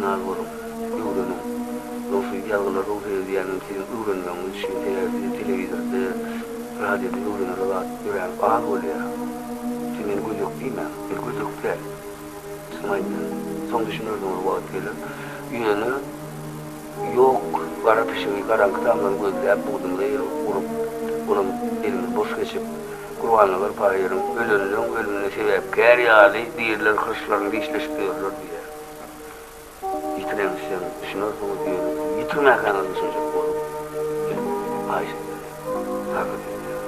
istisna borum. Öwrenim. Ruhi ýalgylar ruhi diýenim siň öwrenmeginiz üçin telewizorda, radioda öwrenip ýören az bolýar. Sen gözük diýme, gözük der. Smaydy. Soň düşünürdim o wagt gelir. Ýöne yok, gara pişigi, garankıtamdan gözläp buldum diýip urup, bunun elini boş geçip Kur'anlar paýyrym, ölümüne sebäp kär ýaly diýerler, hırslarını işleşdirýärler diýer. Ýitirensen, düşünürdim diýer. Ýitirmäkäňizi düşünjek bolup. Aýşe. Hakykatda.